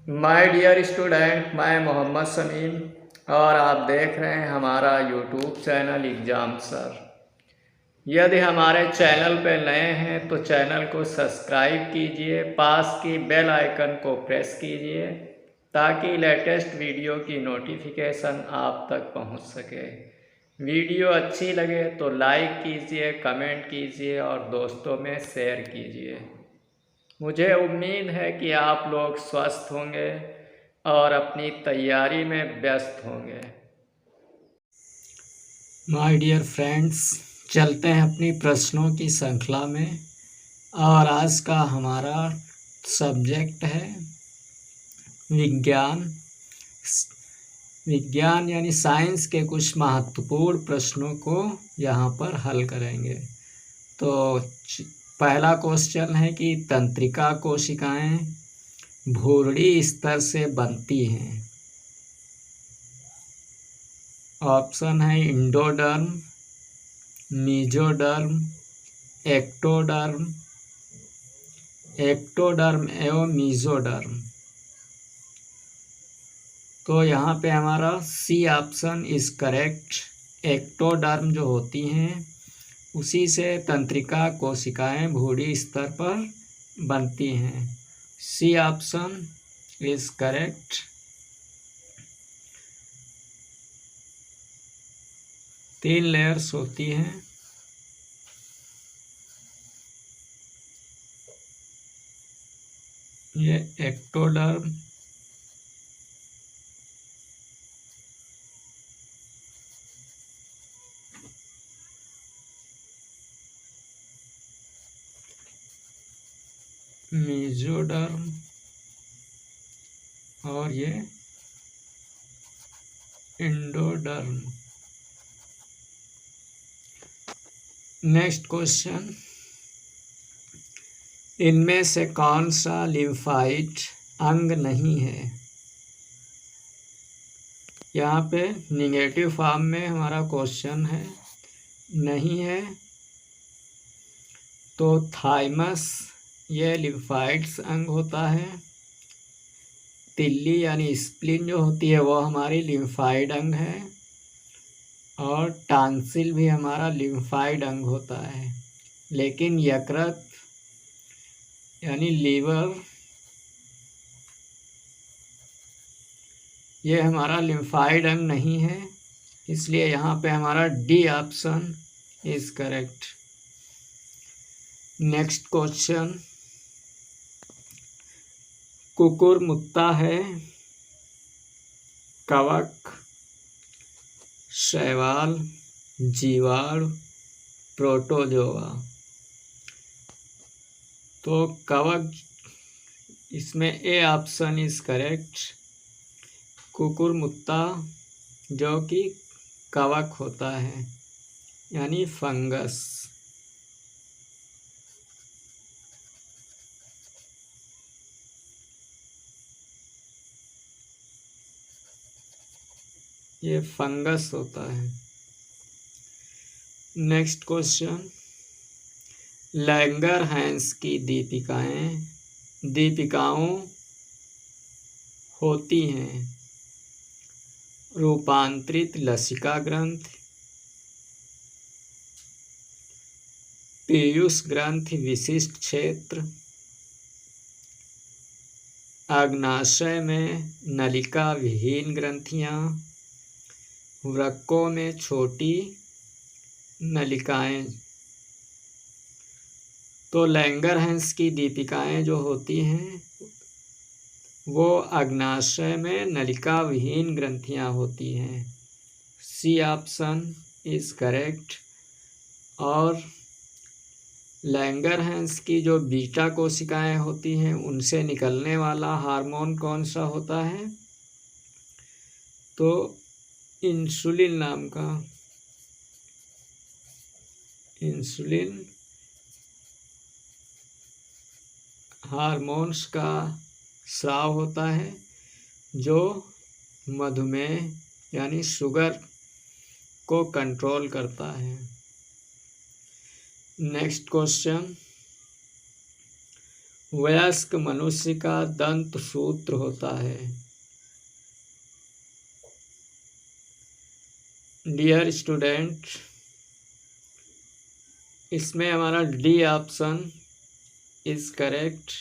My dear student, मैं मोहम्मद समीम और आप देख रहे हैं हमारा यूट्यूब चैनल एग्जाम सर। यदि हमारे चैनल पर नए हैं तो चैनल को सब्सक्राइब कीजिए, पास की बेल आइकन को प्रेस कीजिए ताकि लेटेस्ट वीडियो की नोटिफिकेशन आप तक पहुंच सके। वीडियो अच्छी लगे तो लाइक कीजिए, कमेंट कीजिए और दोस्तों में शेयर कीजिए। मुझे उम्मीद है कि आप लोग स्वस्थ होंगे और अपनी तैयारी में व्यस्त होंगे। माय डियर फ्रेंड्स, चलते हैं अपनी प्रश्नों की श्रृंखला में। और आज का हमारा सब्जेक्ट है विज्ञान। विज्ञान यानी साइंस के कुछ महत्वपूर्ण प्रश्नों को यहाँ पर हल करेंगे। तो पहला क्वेश्चन है कि तंत्रिका कोशिकाएं भूरड़ी स्तर से बनती हैं। ऑप्शन है इंडोडर्म, मीजोडर्म, एक्टोडर्म, एक्टोडर्म एवं मीजोडर्म। तो यहाँ पे हमारा C option is correct. Ectoderm जो होती हैं उसी से तंत्रिका कोशिकाएं भूरी स्तर पर बनती हैं। C option is correct. तीन लेयर्स होती हैं। ये एक्टोडर्म, मीजोडर्म और ये इंडोडर्म। नेक्स्ट क्वेश्चन, इनमें से कौन सा लिम्फाइट अंग नहीं है? यहाँ पे निगेटिव फॉर्म में हमारा क्वेश्चन है, नहीं है। तो थाइमस ये लिम्फाइट्स अंग होता है। तिल्ली यानी स्प्लीन जो होती है वो हमारी लिम्फाइड अंग है। और टांसिल भी हमारा लिम्फाइड अंग होता है। लेकिन यकृत यानी लीवर ये हमारा लिम्फाइड अंग नहीं है, इसलिए यहाँ पे हमारा D option is correct. Next question, कुकुरमुत्ता है कवक, शैवाल, जीवाणु, प्रोटोजोआ। तो कवक, इसमें ए ऑप्शन इज करेक्ट। कुकुरमुत्ता जो कि कवक होता है यानी फंगस। ये फंगस होता है। नेक्स्ट क्वेश्चन, लैंगरहैंस की दीपिकाओं होती हैं रूपांतरित लसिका ग्रंथि, पीयूष ग्रंथि विशिष्ट क्षेत्र, अग्नाशय में नलिका विहीन ग्रंथियां, वृक्कों में छोटी नलिकाएं। तो लैंगरहैंस की दीपिकाएं जो होती हैं वो अग्नाशय में नलिका विहीन ग्रंथियां होती हैं। C option is correct. और लैंगरहैंस की जो बीटा कोशिकाएं होती हैं उनसे निकलने वाला हार्मोन कौन सा होता है? तो इंसुलिन नाम का इंसुलिन हार्मोन्स का स्राव होता है जो मधुमेह यानी शुगर को कंट्रोल करता है। नेक्स्ट क्वेश्चन, वयस्क मनुष्य का दंत सूत्र होता है। डियर स्टूडेंट, इसमें हमारा डी ऑप्शन इज करेक्ट।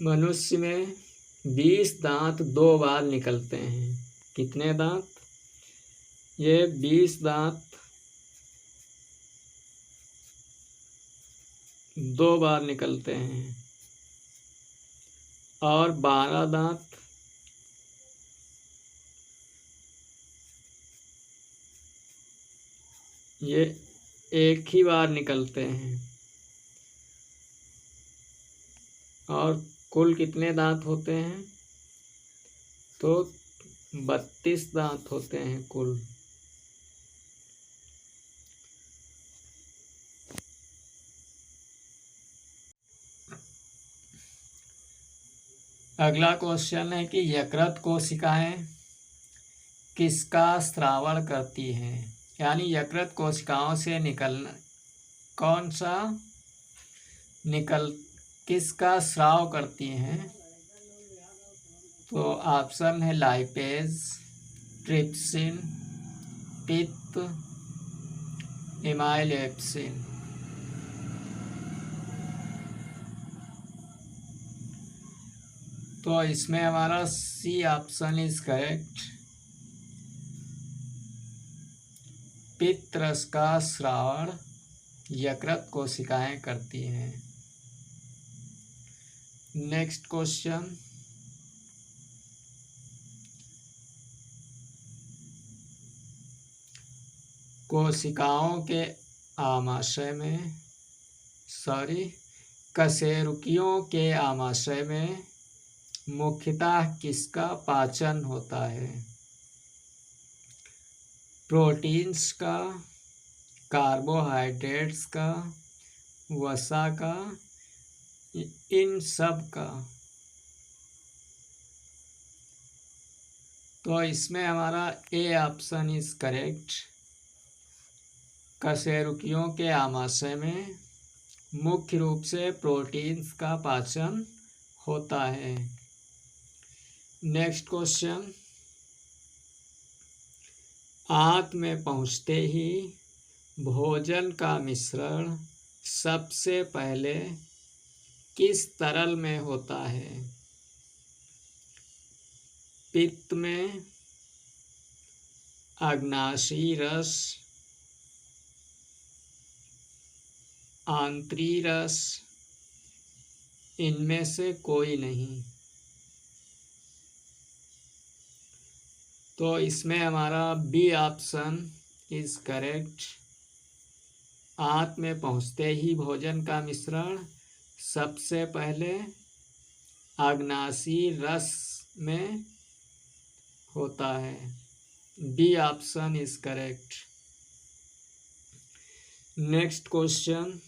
मनुष्य में 20 दांत 2 बार निकलते हैं। कितने दांत? ये 20 दांत 2 बार निकलते हैं और 12 दांत ये एक ही बार निकलते हैं। और कुल कितने दांत होते हैं? तो 32 दांत होते हैं कुल। अगला क्वेश्चन है कि यकृत कोशिकाएं किसका स्रावण करती हैं? यानी यकृत कोशिकाओं से किसका स्राव करती हैं? तो ऑप्शन है लाइपेज, ट्रिप्सिन, पित्त, इमाइलेप्सिन। तो इसमें हमारा सी ऑप्शन इज करेक्ट। पित्त रस का स्रावण यकृत कोशिकाएं करती हैं। नेक्स्ट क्वेश्चन, कोशिकाओं के आमाशय में कशेरुकियों के आमाशय में मुख्यतः किसका पाचन होता है? प्रोटीन्स का, कार्बोहाइड्रेट्स का, वसा का, इन सब का। तो इसमें हमारा ए ऑप्शन इज करेक्ट। कशेरुकियों के आमाशय में मुख्य रूप से प्रोटीन्स का पाचन होता है। नेक्स्ट क्वेश्चन, आंत में पहुंचते ही भोजन का मिश्रण सबसे पहले किस तरल में होता है? पित्त में, अग्नाशी रस, आंतरी रस, इनमें से कोई नहीं। तो इसमें हमारा बी ऑप्शन इज करेक्ट। आंत में पहुंचते ही भोजन का मिश्रण सबसे पहले अग्नाशी रस में होता है। B option is correct. Next question,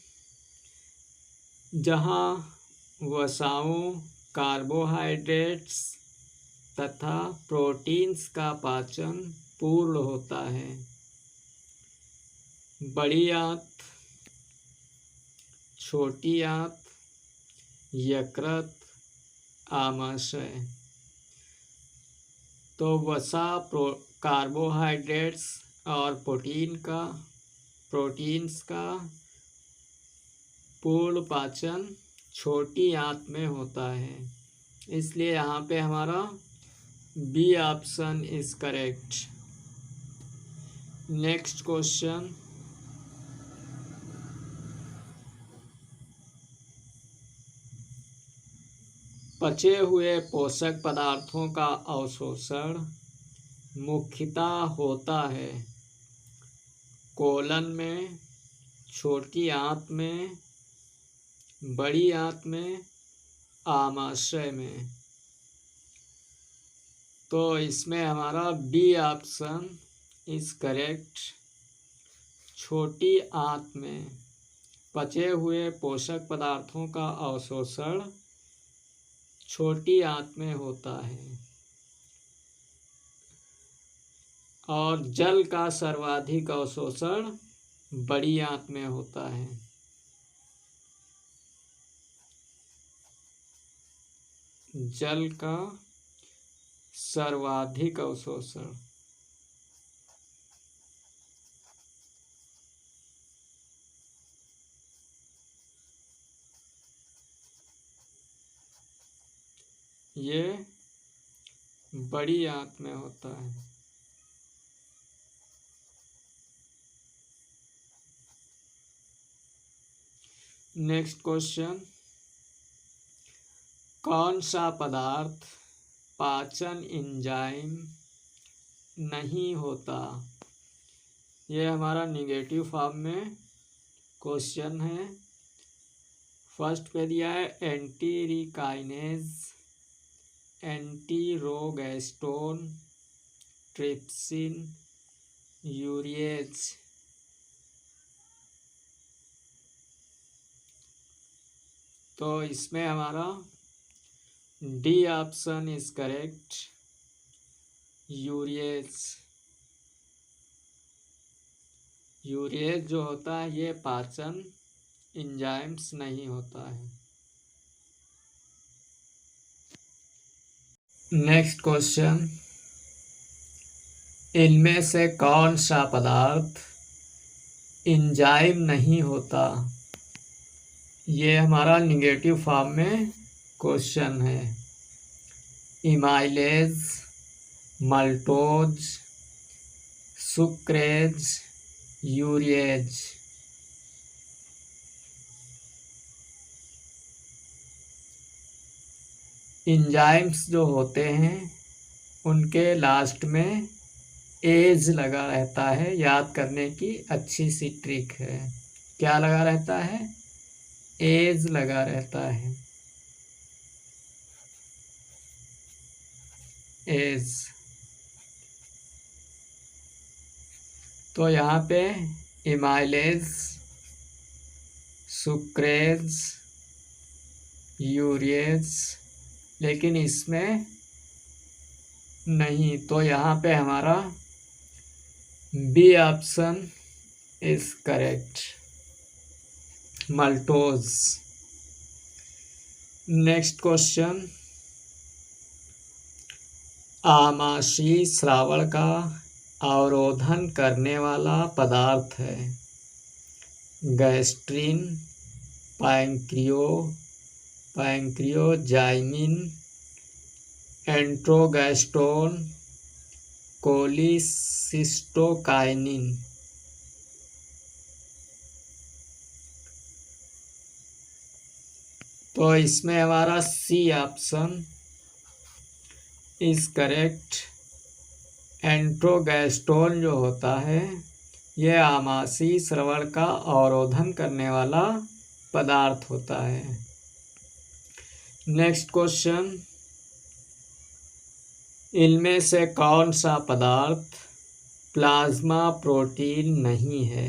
जहां वसाओं, कार्बोहाइड्रेट्स तथा प्रोटीन्स का पाचन पूर्ण होता है, बड़ी आंत, छोटी आंत, यकृत, आमाशय। तो वसा, कार्बोहाइड्रेट्स और प्रोटीन्स का पूर्ण पाचन छोटी आंत में होता है। इसलिए यहाँ पे हमारा B option is correct. Next question, पचे हुए पोषक पदार्थों का अवशोषण मुख्यतः होता है कोलन में, छोटी आंत में, बड़ी आंत में, आमाशय में। तो इसमें हमारा बी ऑप्शन इज करेक्ट। छोटी आंत में पचे हुए पोषक पदार्थों का अवशोषण छोटी आंत में होता है और जल का सर्वाधिक अवशोषण बड़ी आंत में होता है। जल का सर्वाधिक अवशोषण। ये बड़ी आंत में होता है। नेक्स्ट क्वेश्चन, कौन सा पदार्थ पाचन एंजाइम नहीं होता? ये हमारा निगेटिव फॉर्म में क्वेश्चन है। फर्स्ट पे दिया है एंटीरिकाइनेज, एंटीरोगेस्टोन, ट्रिप्सिन, यूरिएज। तो इसमें हमारा D option is correct, urease. Urease जो होता है ये पाचन एंजाइम्स नहीं होता है। नेक्स्ट क्वेश्चन, इनमें से कौन सा पदार्थ एंजाइम नहीं होता? ये हमारा निगेटिव फॉर्म में क्वेश्चन है। इमाइलेज, मल्टोज, सुक्रेज, यूरिएज। एंजाइम्स जो होते हैं उनके लास्ट में एज लगा रहता है, याद करने की अच्छी सी ट्रिक है। क्या लगा रहता है? एज लगा रहता है, एज। तो यहाँ पे इमाइलेज, सुक्रेज, यूरिएज, लेकिन इसमें नहीं। तो यहाँ पे हमारा B option is correct, maltose. Next question, आमाशय श्रावण का अवरोधन करने वाला पदार्थ है। Gastrin, pancreozymin, enterogastrone, cholecystokinin. तो इसमें हमारा C option is correct, enterogastrone जो होता है यह आमाशय श्रवण का अवरोधन करने वाला पदार्थ होता है। नेक्स्ट क्वेश्चन, इनमें से कौन सा पदार्थ प्लाज्मा प्रोटीन नहीं है?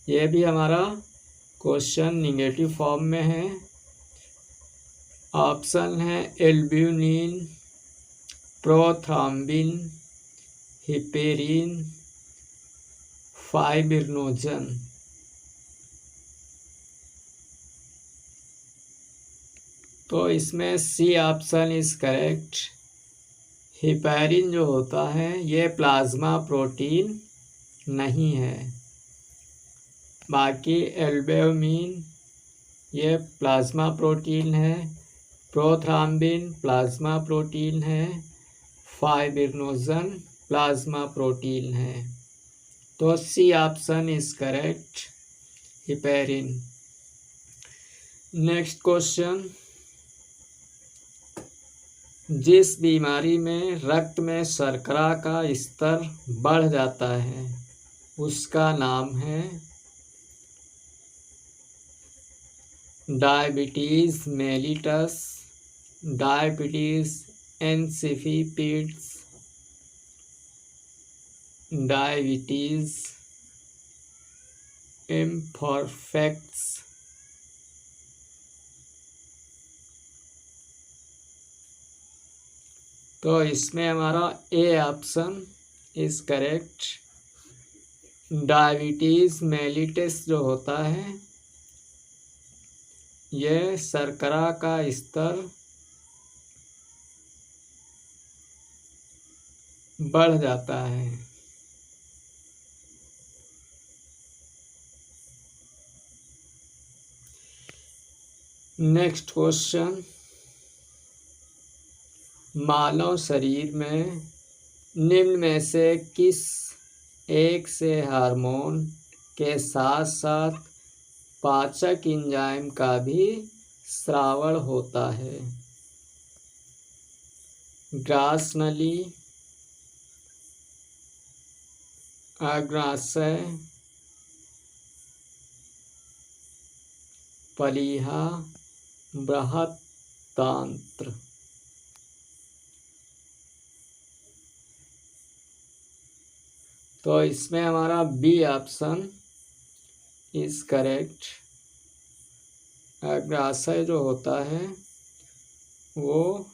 यह भी हमारा क्वेश्चन निगेटिव फॉर्म में है। ऑप्शन है एल्ब्यूमिन, प्रोथ्रॉम्बिन, हिपेरिन, फाइब्रिनोजन। तो इसमें C option is correct, heparin जो होता है ये प्लाज्मा प्रोटीन नहीं है। बाकी एल्ब्यूमिन ये प्लाज्मा प्रोटीन है, प्रोथ्रॉम्बिन प्लाज्मा प्रोटीन है, फाइब्रिनोजन प्लाज्मा प्रोटीन है। तो C option is correct, heparin. Next question, जिस बीमारी में रक्त में शर्करा का स्तर बढ़ जाता है उसका नाम है डायबिटीज मेलिटस, डायबिटीज इंसिपिडिस, डायबिटीज इम्परफेक्ट्स। तो इसमें हमारा ए option is correct, diabetes mellitus जो होता है, यह शर्करा का स्तर बढ़ जाता है। नेक्स्ट क्वेश्चन, मानव शरीर में निम्न में से किस एक से हार्मोन के साथ साथ पाचक एंजाइम का भी स्रावण होता है? ग्रास नली, अग्नाशय, पलीहा, बृहत्तांत्र। तो इसमें हमारा बी ऑप्शन इज करेक्ट। अग्नाशय जो होता है वो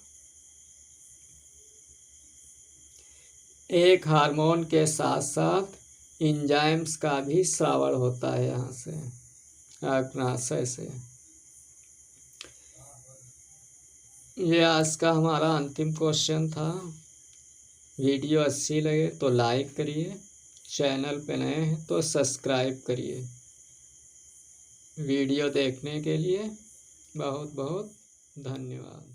एक हार्मोन के साथ साथ एंजाइम्स का भी स्रावण होता है यहाँ से, अग्नाशय से। ये आज का हमारा अंतिम क्वेश्चन था। वीडियो अच्छी लगे तो लाइक करिए, चैनल पे नए हैं तो सब्सक्राइब करिए। वीडियो देखने के लिए बहुत बहुत धन्यवाद।